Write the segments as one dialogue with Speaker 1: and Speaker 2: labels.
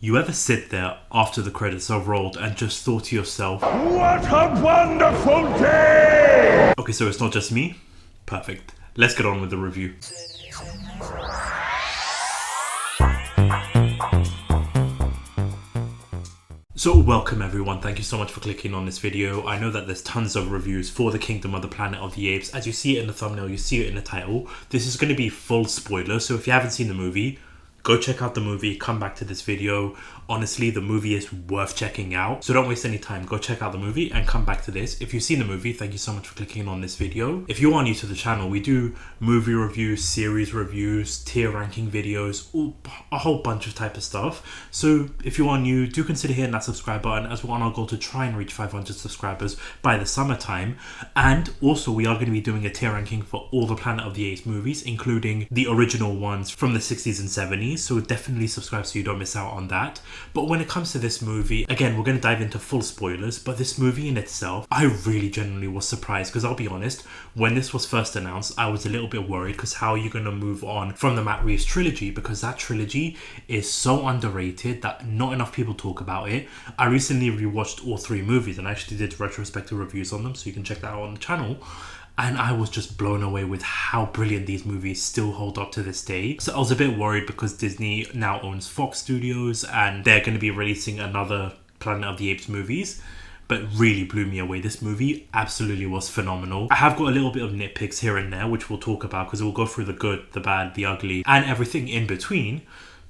Speaker 1: You ever sit there after the credits have rolled and just thought to yourself,
Speaker 2: what a wonderful day!
Speaker 1: Okay, so it's not just me? Perfect. Let's get on with the review. So welcome everyone, thank you so much for clicking on this video. I know that there's tons of reviews for the Kingdom of the Planet of the Apes. As you see it in the thumbnail, you see it in the title. This is going to be full spoiler, so if you haven't seen the movie, go check out the movie, come back to this video. Honestly, the movie is worth checking out. So don't waste any time. Go check out the movie and come back to this. If you've seen the movie, thank you so much for clicking on this video. If you are new to the channel, we do movie reviews, series reviews, tier ranking videos, a whole bunch of type of stuff. So if you are new, do consider hitting that subscribe button as we're on our goal to try and reach 500 subscribers by the summertime. And also we are going to be doing a tier ranking for all the Planet of the Apes movies, including the original ones from the 60s and 70s. So definitely subscribe so you don't miss out on that. But when it comes to this movie, again, we're going to dive into full spoilers, but this movie in itself, I really genuinely was surprised, because I'll be honest, when this was first announced, I was a little bit worried, because how are you going to move on from the Matt Reeves trilogy? Because that trilogy is so underrated that not enough people talk about it. I recently rewatched all three movies and I actually did retrospective reviews on them, so you can check that out on the channel. And I was just blown away with how brilliant these movies still hold up to this day. So I was a bit worried because Disney now owns Fox Studios and they're going to be releasing another Planet of the Apes movies. But really blew me away. This movie absolutely was phenomenal. I have got a little bit of nitpicks here and there, which we'll talk about because we'll go through the good, the bad, the ugly, and everything in between.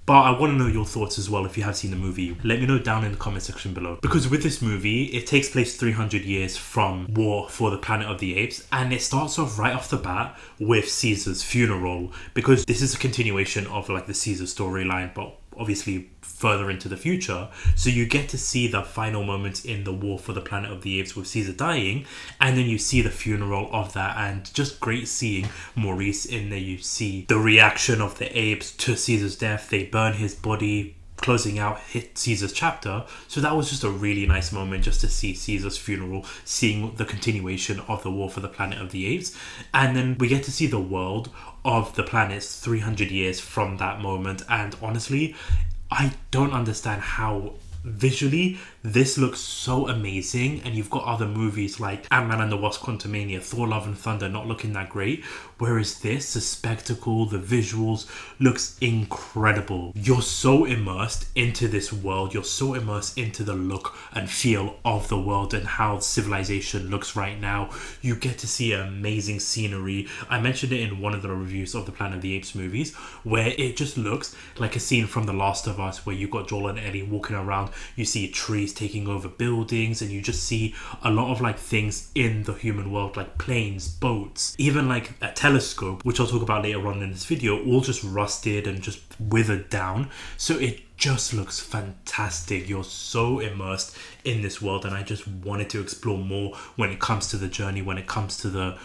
Speaker 1: But I want to know your thoughts as well if you have seen the movie. Let me know down in the comment section below. Because with this movie, it takes place 300 years from War for the Planet of the Apes. And it starts off right off the bat with Caesar's funeral. Because this is a continuation of like the Caesar storyline, but obviously further into the future. So you get to see the final moments in the War for the Planet of the Apes with Caesar dying, and then you see the funeral of that, and just great seeing Maurice in there. You see the reaction of the apes to Caesar's death. They burn his body, closing out Caesar's chapter. So that was just a really nice moment just to see Caesar's funeral, seeing the continuation of the War for the Planet of the Apes. And then we get to see the world of the planets 300 years from that moment. And honestly, I don't understand how visually this looks so amazing. And you've got other movies like Ant-Man and the Wasp: Quantumania, Thor: Love and Thunder not looking that great, whereas this, the spectacle, the visuals looks incredible. You're so immersed into this world, you're so immersed into the look and feel of the world and how civilization looks right now. You get to see amazing scenery. I mentioned it in one of the reviews of the Planet of the Apes movies, where it just looks like a scene from The Last of Us, where you've got Joel and Ellie walking around, you see trees taking over buildings, and you just see a lot of like things in the human world, like planes, boats, even like a telescope, which I'll talk about later on in this video, all just rusted and just withered down. So it just looks fantastic. You're so immersed in this world, and I just wanted to explore more when it comes to the journey, when it comes to the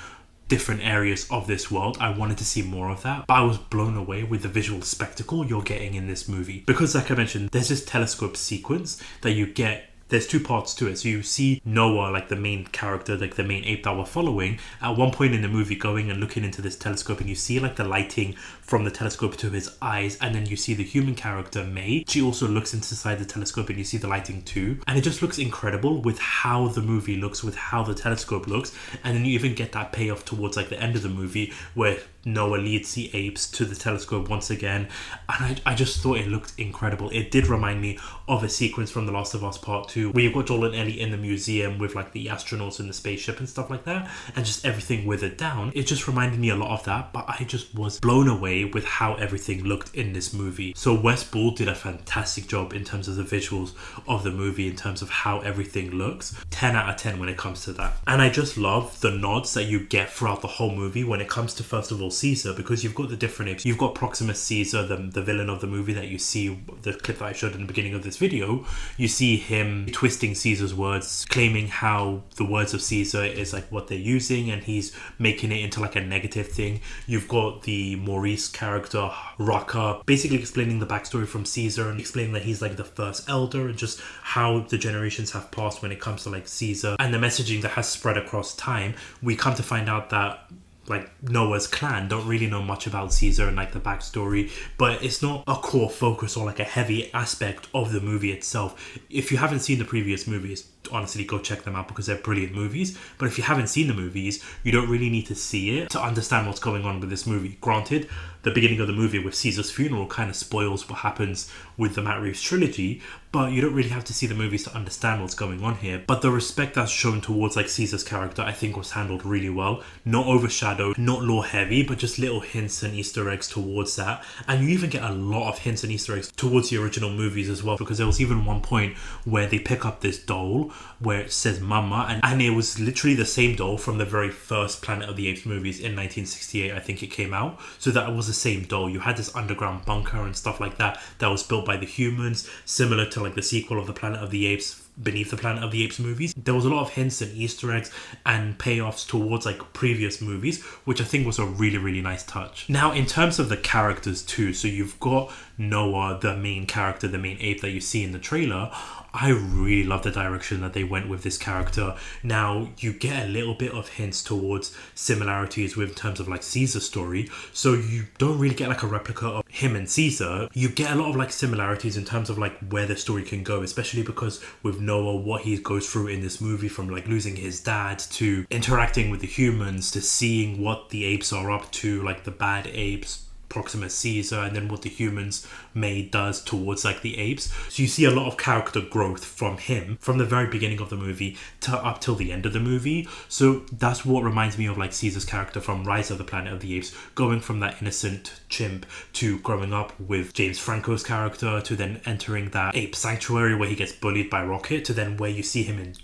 Speaker 1: different areas of this world. I wanted to see more of that, but I was blown away with the visual spectacle you're getting in this movie. Because like I mentioned, there's this telescope sequence that you get. There's two parts to it. So you see Noah, like the main character, like the main ape that we're following, at one point in the movie going and looking into this telescope, and you see like the lighting from the telescope to his eyes, and then you see the human character May. She also looks inside the telescope and you see the lighting too. And it just looks incredible with how the movie looks, with how the telescope looks. And then you even get that payoff towards like the end of the movie where Noah leads the apes to the telescope once again. And I just thought it looked incredible. It did remind me of a sequence from The Last of Us Part 2 where you've got Joel and Ellie in the museum with like the astronauts in the spaceship and stuff like that, and just everything withered down. It just reminded me a lot of that, but I just was blown away with how everything looked in this movie. So Wes Ball did a fantastic job in terms of the visuals of the movie, in terms of how everything looks. 10 out of 10 when it comes to that. And I just love the nods that you get throughout the whole movie when it comes to, first of all, Caesar, because you've got the different apes. You've got Proximus Caesar, the villain of the movie that you see, the clip that I showed in the beginning of this video. You see him twisting Caesar's words, claiming how the words of Caesar is like what they're using, and he's making it into like a negative thing. You've got the Maurice character, Rucker, basically explaining the backstory from Caesar and explaining that he's like the first elder, and just how the generations have passed when it comes to like Caesar and the messaging that has spread across time. We come to find out that like Noah's clan don't really know much about Caesar and like the backstory, but it's not a core focus or like a heavy aspect of the movie itself. If you haven't seen the previous movies, honestly go check them out because they're brilliant movies. But if you haven't seen the movies, you don't really need to see it to understand what's going on with this movie. Granted, the beginning of the movie with Caesar's funeral kind of spoils what happens with the Matt Reeves trilogy, but you don't really have to see the movies to understand what's going on here. But the respect that's shown towards like Caesar's character, I think was handled really well. Not overshadowed, not lore heavy, but just little hints and Easter eggs towards that. And you even get a lot of hints and Easter eggs towards the original movies as well, because there was even one point where they pick up this doll where it says Mama, and it was literally the same doll from the very first Planet of the Apes movies in 1968, I think it came out. So that was the same doll. You had this underground bunker and stuff like that was built by the humans, similar to like the sequel of the Planet of the Apes, Beneath the Planet of the Apes movies. There was a lot of hints and Easter eggs and payoffs towards like previous movies, which I think was a really, really nice touch. Now, in terms of the characters too, so you've got Noah, the main character, the main ape that you see in the trailer. I really love the direction that they went with this character. Now, you get a little bit of hints towards similarities with terms of like Caesar's story. So you don't really get like a replica of him and Caesar. You get a lot of like similarities in terms of like where the story can go, especially because with Noah, what he goes through in this movie, from like losing his dad to interacting with the humans to seeing what the apes are up to, like the bad apes, Proximus Caesar, and then what the humans made does towards like the apes. So you see a lot of character growth from him from the very beginning of the movie to up till the end of the movie. So that's what reminds me of like Caesar's character from Rise of the Planet of the Apes, going from that innocent chimp to growing up with James Franco's character, to then entering that ape sanctuary where he gets bullied by Rocket, to then where you see him in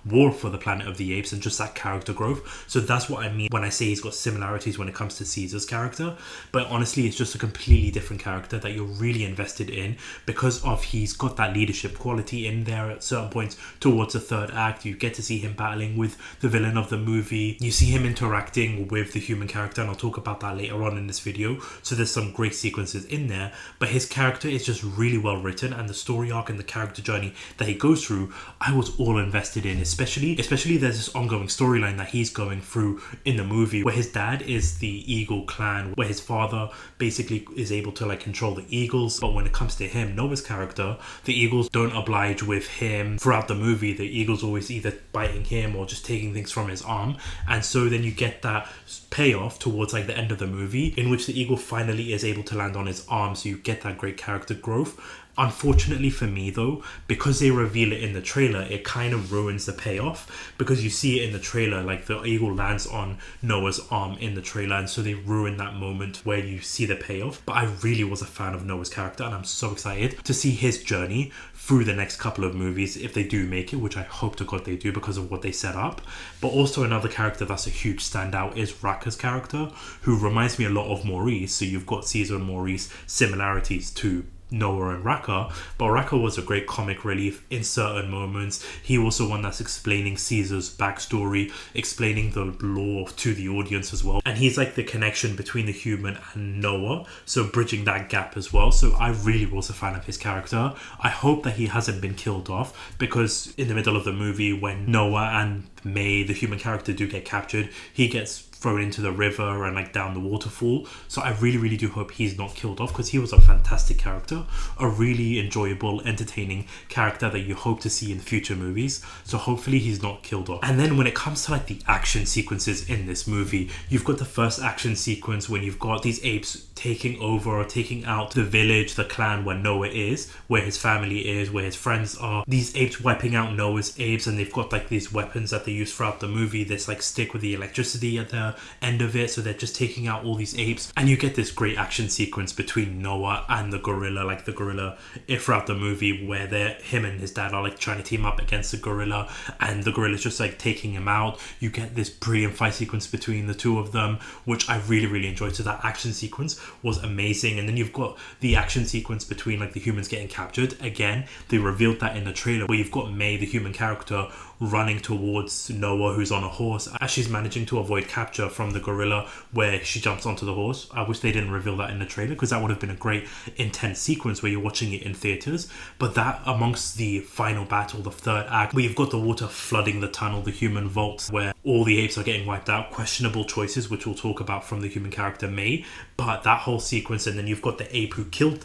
Speaker 1: War for the Planet of the Apes, and just that character growth. So that's what I mean when I say he's got similarities when it comes to Caesar's character. But honestly, it's just a completely different character that you're really invested in because of he's got that leadership quality in there at certain points towards the third act. You get to see him battling with the villain of the movie. You see him interacting with the human character, and I'll talk about that later on in this video. So there's some great sequences in there, but his character is just really well written, and the story arc and the character journey that he goes through, I was all invested in. Especially there's this ongoing storyline that he's going through in the movie where his dad is the Eagle clan, where his father basically is able to like control the eagles. But when it comes to him, Noah's character, the eagles don't oblige with him throughout the movie. The eagles always either biting him or just taking things from his arm. And so then you get that payoff towards like the end of the movie in which the eagle finally is able to land on his arm. So you get that great character growth. Unfortunately for me though, because they reveal it in the trailer, it kind of ruins the payoff, because you see it in the trailer, like the eagle lands on Noah's arm in the trailer, and so they ruin that moment where you see the payoff. But I really was a fan of Noah's character, and I'm so excited to see his journey through the next couple of movies if they do make it, which I hope to God they do because of what they set up. But also another character that's a huge standout is Raka's character, who reminds me a lot of Maurice. So you've got Caesar and Maurice similarities to Noah and Raka, but Raka was a great comic relief in certain moments. He was the one that's explaining Caesar's backstory, explaining the lore to the audience as well, and he's like the connection between the human and Noah, so bridging that gap as well. So I really was a fan of his character. I hope that he hasn't been killed off, because in the middle of the movie when Noah and May, the human character, do get captured, he gets thrown into the river and like down the waterfall. So I really do hope he's not killed off, because he was a fantastic character, a really enjoyable, entertaining character that you hope to see in future movies. So hopefully he's not killed off. And then when it comes to like the action sequences in this movie, you've got the first action sequence when you've got these apes taking over or taking out the village, the clan where Noah is, where his family is, where his friends are. These apes wiping out Noah's apes, and they've got like these weapons that they use throughout the movie, this like stick with the electricity at the end of it, so they're just taking out all these apes, and you get this great action sequence between Noah and the gorilla, like the gorilla throughout the movie, where him and his dad are like trying to team up against the gorilla, and the gorilla's just like taking him out. You get this brilliant fight sequence between the two of them, which I really enjoyed. So that action sequence was amazing. And then you've got the action sequence between like the humans getting captured. Again, they revealed that in the trailer, where you've got May, the human character, running towards Noah, who's on a horse, as she's managing to avoid capture from the gorilla, where she jumps onto the horse. I wish they didn't reveal that in the trailer, because that would have been a great intense sequence where you're watching it in theaters. But that, amongst the final battle, the third act, where you've got the water flooding the tunnel, the human vault, where all the apes are getting wiped out, questionable choices, which we'll talk about from the human character May. But that whole sequence, and then you've got the ape who killed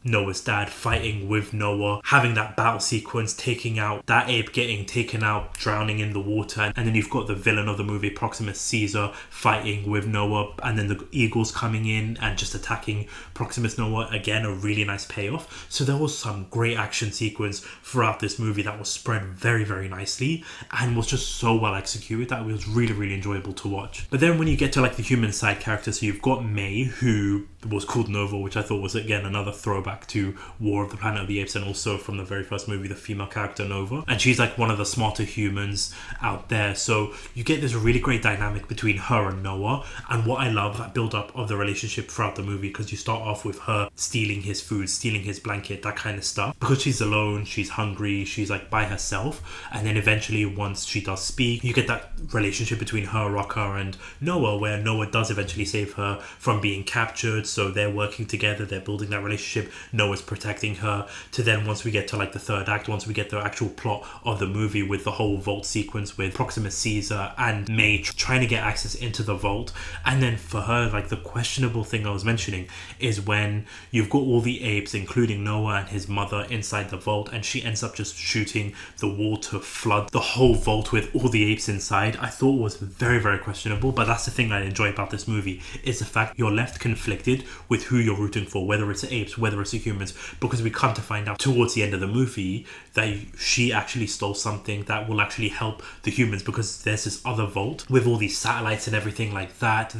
Speaker 1: Noah's dad fighting with Noah, having that battle sequence, taking out that ape, getting taken out, drowning in the water, and then you've got the villain of the movie, Proximus Caesar, fighting with Noah, and then the eagles coming in and just attacking Proximus Noah. Again, a really nice payoff. So there was some great action sequence throughout this movie that was spread very, very nicely and was just so well executed that it was really, really enjoyable to watch. But then when you get to like the human side characters, so you've got May, who was called Nova, which I thought was again another throwback to War of the Planet of the Apes, and also from the very first movie, the female character Nova, and she's like one of the smarter humans out there. So you get this really great dynamic between her and Noah, and what I love, that build up of the relationship throughout the movie, because you start off with her stealing his food, stealing his blanket, that kind of stuff, because she's alone, she's hungry, she's like by herself, and then eventually once she does speak, you get that relationship between her, Rocker, and Noah, where Noah does eventually save her from being captured. So they're working together, they're building that relationship, Noah's protecting her, to then once we get to like the third act, once we get the actual plot of the movie with the whole vault sequence with Proximus Caesar and May trying to get access into the vault. And then for her, like the questionable thing I was mentioning is when you've got all the apes, including Noah and his mother, inside the vault, and she ends up just shooting the wall to flood the whole vault with all the apes inside. I thought was very, very questionable, but that's the thing I enjoy about this movie, is the fact you're left conflicted with who you're rooting for, whether it's the apes, whether it's the humans, because we come to find out towards the end of the movie that she actually stole something that will actually help the humans, because there's this other vault with all these satellites and everything like that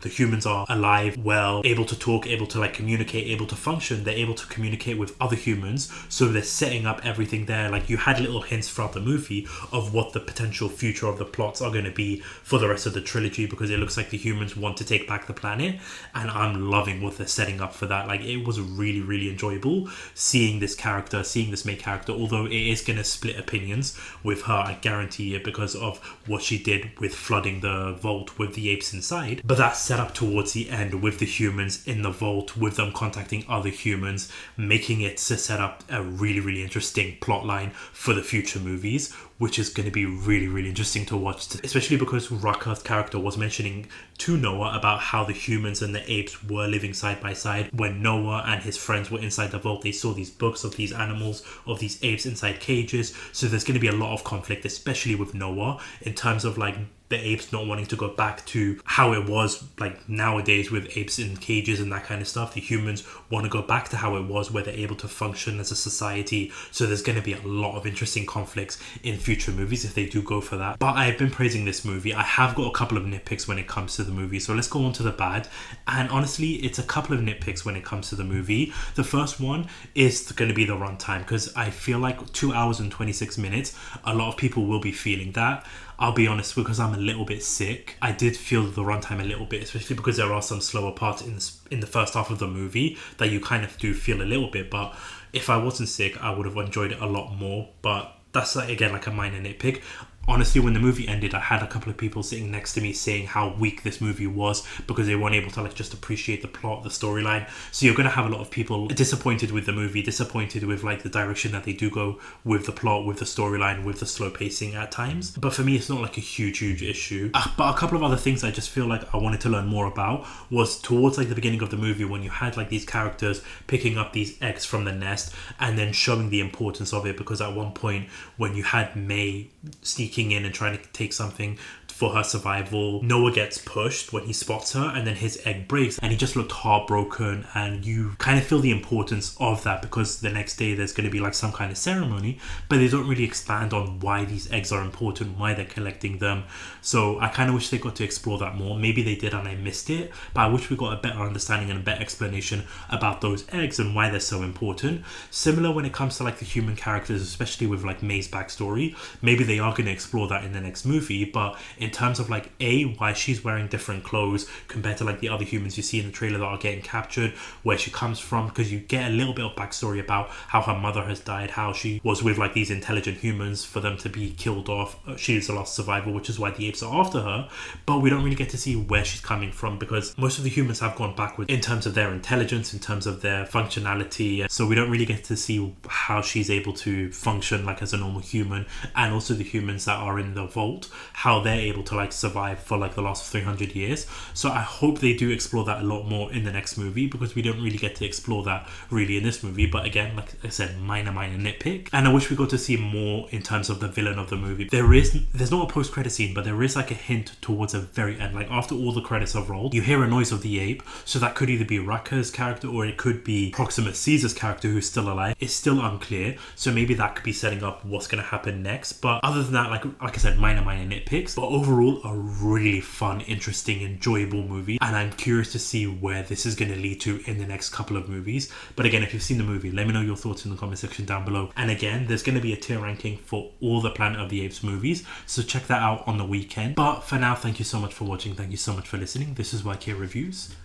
Speaker 1: the humans are alive, well, able to talk, able to like communicate, able to function, they're able to communicate with other humans, so they're setting up everything there. Like you had little hints throughout the movie of what the potential future of the plots are going to be for the rest of the trilogy, because it looks like the humans want to take back the planet, and I'm loving what they're setting up for that. Like it was really, really enjoyable seeing this character, seeing this main character, although it is going to split opinions with her, I guarantee it, because of what she did with flooding the vault with the apes inside. But that's set up towards the end with the humans in the vault, with them contacting other humans, making it to set up a really, really interesting plot line for the future movies, which is going to be really, really interesting to watch, especially because Raka's character was mentioning to Noah about how the humans and the apes were living side by side. When Noah and his friends were inside the vault, they saw these books of these animals, of these apes inside cages. So there's going to be a lot of conflict, especially with Noah, in terms of like the apes not wanting to go back to how it was like nowadays with apes in cages and that kind of stuff. The humans want to go back to how it was, where they're able to function as a society. So there's going to be a lot of interesting conflicts in future movies if they do go for that. But I've been praising this movie. I have got a couple of nitpicks when it comes to the movie, so let's go on to the bad. And honestly, it's a couple of nitpicks when it comes to the movie. The first one is going to be the runtime, because I feel like 2 hours and 26 minutes, a lot of people will be feeling that. I'll be honest, because I'm a little bit sick, I did feel the runtime a little bit, especially because there are some slower parts in the first half of the movie that you kind of do feel a little bit. But if I wasn't sick, I would have enjoyed it a lot more. But that's again like a minor nitpick. Honestly, when the movie ended, I had a couple of people sitting next to me saying how weak this movie was because they weren't able to like just appreciate the plot, the storyline. So you're going to have a lot of people disappointed with the movie, disappointed with like the direction that they do go with the plot, with the storyline, with the slow pacing at times. But for me, it's not like a huge issue. But a couple of other things I just feel like I wanted to learn more about was towards like the beginning of the movie, when you had like these characters picking up these eggs from the nest and then showing the importance of it. Because at one point when you had May sneaking in and trying to take something for her survival, Noah gets pushed when he spots her, and then his egg breaks and he just looked heartbroken, and you kind of feel the importance of that, because the next day there's going to be like some kind of ceremony, but they don't really expand on why these eggs are important, why they're collecting them. So I kind of wish they got to explore that more. Maybe they did and I missed it, but I wish we got a better understanding and a better explanation about those eggs and why they're so important. Similar when it comes to like the human characters, especially with like May's backstory, maybe they are going to explore that in the next movie. But in terms of like why she's wearing different clothes compared to like the other humans you see in the trailer that are getting captured, where she comes from, because you get a little bit of backstory about how her mother has died, how she was with like these intelligent humans for them to be killed off. She's the last survivor, which is why the apes are after her, but we don't really get to see where she's coming from because most of the humans have gone backwards in terms of their intelligence, in terms of their functionality, so we don't really get to see how she's able to function like as a normal human, and also the humans that are in the vault, how they're able to like survive for like the last 300 years. So I hope they do explore that a lot more in the next movie, because we don't really get to explore that really in this movie. But again, like I said, minor nitpick, and I wish we got to see more in terms of the villain of the movie. There's not a post-credit scene, but there is like a hint towards the very end, like after all the credits have rolled, you hear a noise of the ape, so that could either be Raka's character or it could be Proxima Caesar's character who's still alive. It's still unclear, so maybe that could be setting up what's going to happen next. But other than that, like I said, minor nitpicks, but overall a really fun, interesting, enjoyable movie, and I'm curious to see where this is going to lead to in the next couple of movies. But again, if you've seen the movie, let me know your thoughts in the comment section down below. And again, there's going to be a tier ranking for all the Planet of the Apes movies, so check that out on the weekend. But for now, thank you so much for watching, thank you so much for listening. This is YK Reviews.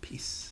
Speaker 1: Peace.